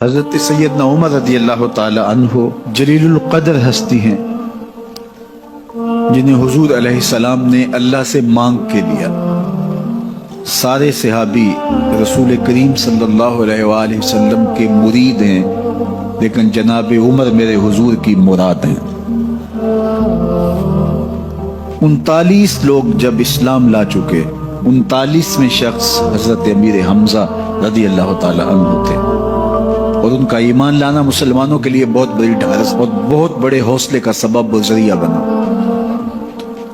حضرت سیدنا عمر رضی اللہ تعالی عنہ جلیل القدر ہستی ہیں جنہیں حضور علیہ السلام نے اللہ سے مانگ کے لیا۔ سارے صحابی رسول کریم صلی اللہ علیہ وآلہ وسلم کے مرید ہیں، لیکن جناب عمر میرے حضور کی مراد ہیں۔ 39 لوگ جب اسلام لا چکے، 39ویں شخص حضرت امیر حمزہ رضی اللہ تعالی عنہ تھے، اور ان کا ایمان لانا مسلمانوں کے لیے بہت بڑی ڈھارس اور بہت بڑے حوصلے کا سبب و ذریعہ بنا۔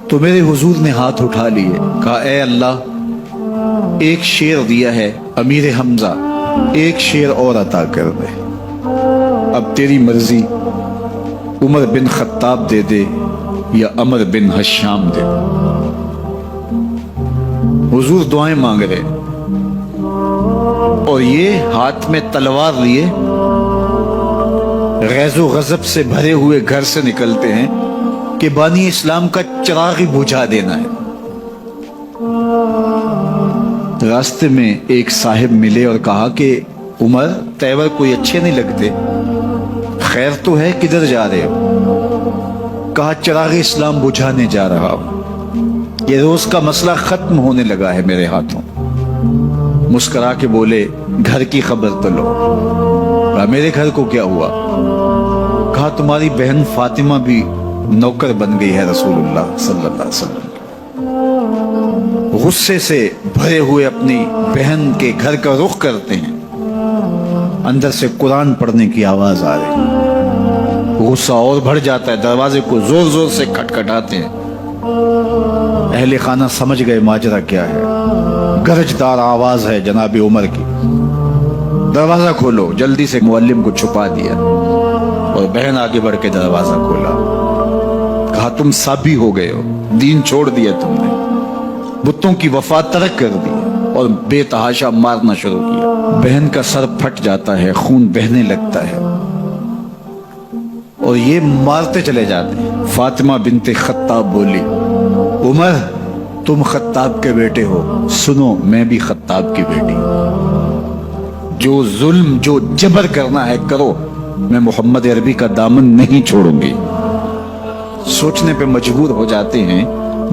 تو میرے حضور نے ہاتھ اٹھا لیے، کہا اے اللہ، ایک شیر دیا ہے امیر حمزہ، ایک شیر اور عطا کر دے، اب تیری مرضی، عمر بن خطاب دے دے یا عمر بن حشام دے دے۔ حضور دعائیں مانگ رہے اور یہ ہاتھ میں تلوار لیے غیظ و غضب سے بھرے ہوئے گھر سے نکلتے ہیں کہ بانی اسلام کا چراغ ہی بجھا دینا ہے۔ راستے میں ایک صاحب ملے اور کہا کہ عمر، تیور کوئی اچھے نہیں لگتے، خیر تو ہے، کدھر جا رہے ہو؟ کہا چراغ اسلام بجھانے جا رہا ہوں، یہ روز کا مسئلہ ختم ہونے لگا ہے میرے ہاتھوں۔ مسکرا کے بولے گھر کی خبر تو لو۔ کہا میرے گھر کو کیا ہوا؟ کہا تمہاری بہن فاطمہ بھی نوکر بن گئی ہے رسول اللہ صلی اللہ علیہ وسلم۔ غصے سے بھرے ہوئے اپنی بہن کے گھر کا رخ کرتے ہیں، اندر سے قرآن پڑھنے کی آواز آ رہی، غصہ اور بڑھ جاتا ہے، دروازے کو زور زور سے کھٹکھٹاتے ہیں۔ اہل خانہ سمجھ گئے ماجرا کیا ہے، گرجدار آواز ہے جناب عمر کی، دروازہ کھولو۔ جلدی سے معلم کو چھپا دیا اور بہن آگے بڑھ کے دروازہ کھولا۔ کہا تم سابی ہو گئے ہو، دین چھوڑ دیا تم نے، بتوں کی وفا ترک کر دی اور بے تحاشا مارنا شروع کیا۔ بہن کا سر پھٹ جاتا ہے، خون بہنے لگتا ہے اور یہ مارتے چلے جاتے ہیں۔ فاطمہ بنت خطاب بولی عمر، تم خطاب کے بیٹے ہو، سنو میں بھی خطاب کی بیٹی ہوں، جو ظلم جو جبر کرنا ہے کرو، میں محمد عربی کا دامن نہیں چھوڑوں گی۔ سوچنے پہ مجبور ہو جاتے ہیں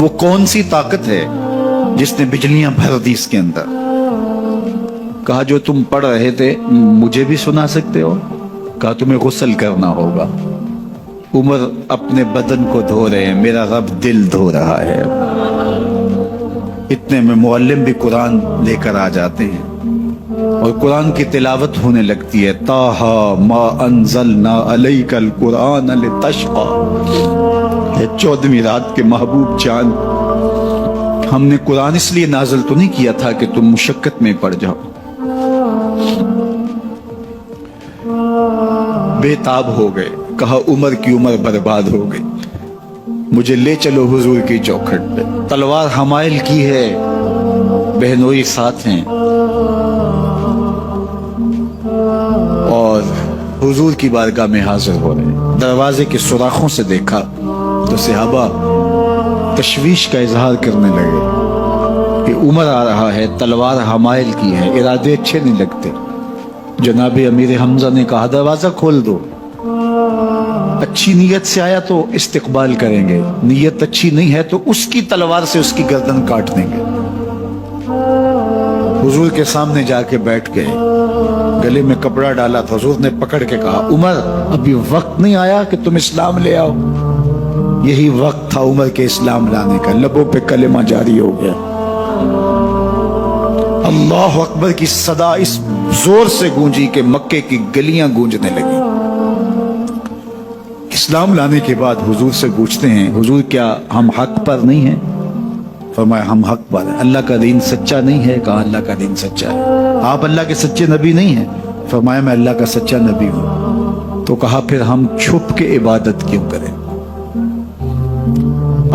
وہ کون سی طاقت ہے جس نے بجلیاں بھر دی اس کے اندر۔ کہا جو تم پڑھ رہے تھے مجھے بھی سنا سکتے ہو؟ کہا تمہیں غسل کرنا ہوگا۔ عمر اپنے بدن کو دھو رہے ہیں، میرا رب دل دھو رہا ہے۔ اتنے میں معلم بھی قرآن لے کر آ جاتے ہیں اور قرآن کی تلاوت ہونے لگتی ہے۔ طٰہٰ ما انزلنا علیک القرآن لتشقیٰ، 14ویں رات کے محبوب جان، ہم نے قرآن اس لیے نازل تو نہیں کیا تھا کہ تم مشقت میں پڑ جاؤ۔ بے تاب ہو گئے، کہا عمر کی عمر برباد ہو گئی، مجھے لے چلو حضور کی چوکھٹ پہ۔ تلوار حمائل کی ہے، بہنوئی ساتھ ہیں، اور حضور کی بارگاہ میں حاضر ہو رہے۔ دروازے کے سوراخوں سے دیکھا تو صحابہ تشویش کا اظہار کرنے لگے کہ عمر آ رہا ہے، تلوار حمائل کی ہے، ارادے اچھے نہیں لگتے۔ جناب امیر حمزہ نے کہا دروازہ کھول دو، اچھی نیت سے آیا تو استقبال کریں گے، نیت اچھی نہیں ہے تو اس کی تلوار سے اس کی گردن کاٹ دیں گے۔ حضور کے سامنے جا کے بیٹھ گئے، گلے میں کپڑا ڈالا تھا، حضور نے پکڑ کے کہا عمر، ابھی وقت نہیں آیا کہ تم اسلام لے آؤ؟ یہی وقت تھا عمر کے اسلام لانے کا، لبوں پہ کلمہ جاری ہو گیا۔ اللہ اکبر کی صدا اس زور سے گونجی کہ مکے کی گلیاں گونجنے لگی۔ اسلام لانے کے بعد حضور سے پوچھتے ہیں حضور کیا ہم حق پر نہیں ہیں؟ فرمایا ہم حق پر ہیں۔ اللہ کا دین سچا نہیں ہے؟ کہا اللہ کا دین سچا ہے۔ آپ اللہ کے سچے نبی نہیں ہیں؟ فرمایا میں اللہ کا سچا نبی ہوں۔ تو کہا پھر ہم چھپ کے عبادت کیوں کریں؟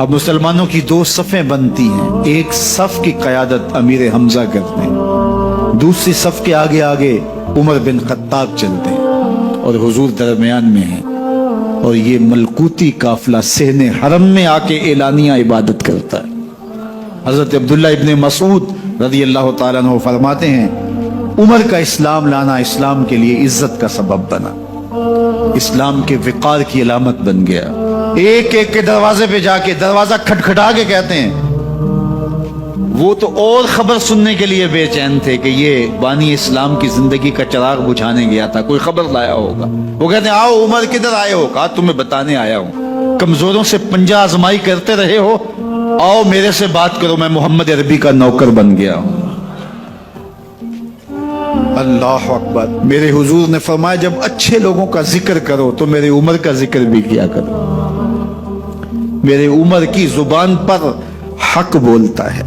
اب مسلمانوں کی 2 صفیں بنتی ہیں، ایک صف کی قیادت امیر حمزہ کرتے ہیں، دوسری صف کے آگے آگے عمر بن خطاب چلتے ہیں اور حضور درمیان میں ہیں، اور یہ ملکوتی قافلہ صحن حرم میں آ کے اعلانیہ عبادت کرتا ہے۔ حضرت عبداللہ ابن مسعود رضی اللہ تعالیٰ عنہ فرماتے ہیں عمر کا اسلام لانا اسلام کے لیے عزت کا سبب بنا، اسلام کے وقار کی علامت بن گیا۔ ایک ایک کے دروازے پہ جا کے دروازہ کھٹکھٹا کے کہتے ہیں، وہ تو اور خبر سننے کے لیے بے چین تھے کہ یہ بانی اسلام کی زندگی کا چراغ بجھانے گیا تھا، کوئی خبر لایا ہوگا۔ وہ کہتے ہیں آؤ عمر کدھر آئے ہو؟ کہا تمہیں بتانے آیا ہوں، کمزوروں سے پنجہ آزمائی کرتے رہے ہو، آؤ میرے سے بات کرو، میں محمد عربی کا نوکر بن گیا ہوں۔ اللہ اکبر۔ میرے حضور نے فرمایا جب اچھے لوگوں کا ذکر کرو تو میرے عمر کا ذکر بھی کیا کرو۔ میرے عمر کی زبان پر حق بولتا ہے،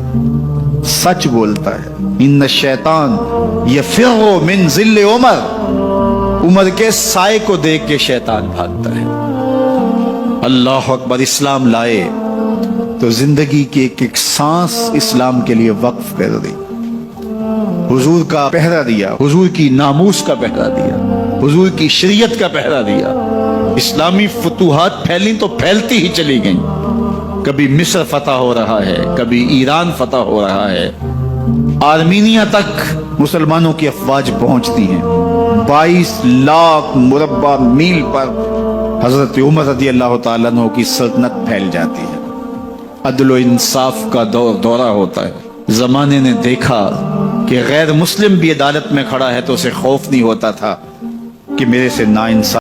سچ بولتا ہے۔ ان الشیطان یفر من ظل عمر، عمر کے سائے کو دیکھ کے شیطان بھاگتا ہے۔ اللہ اکبر۔ اسلام لائے تو زندگی کی ایک ایک سانس اسلام کے لیے وقف کر دی، حضور کا پہرا دیا، حضور کی ناموس کا پہرا دیا، حضور کی شریعت کا پہرا دیا۔ اسلامی فتوحات پھیلیں تو پھیلتی ہی چلی گئیں، کبھی مصر فتح ہو رہا ہے، کبھی ایران فتح ہو رہا ہے، آرمینیا تک مسلمانوں کی افواج پہنچتی ہیں۔ 22 لاکھ مربع میل پر حضرت عمر رضی اللہ تعالیٰ عنہ کی سلطنت پھیل جاتی ہے۔ عدل و انصاف کا دورہ ہوتا ہے۔ زمانے نے دیکھا کہ غیر مسلم بھی عدالت میں کھڑا ہے تو اسے خوف نہیں ہوتا تھا کہ میرے سے ناانصاف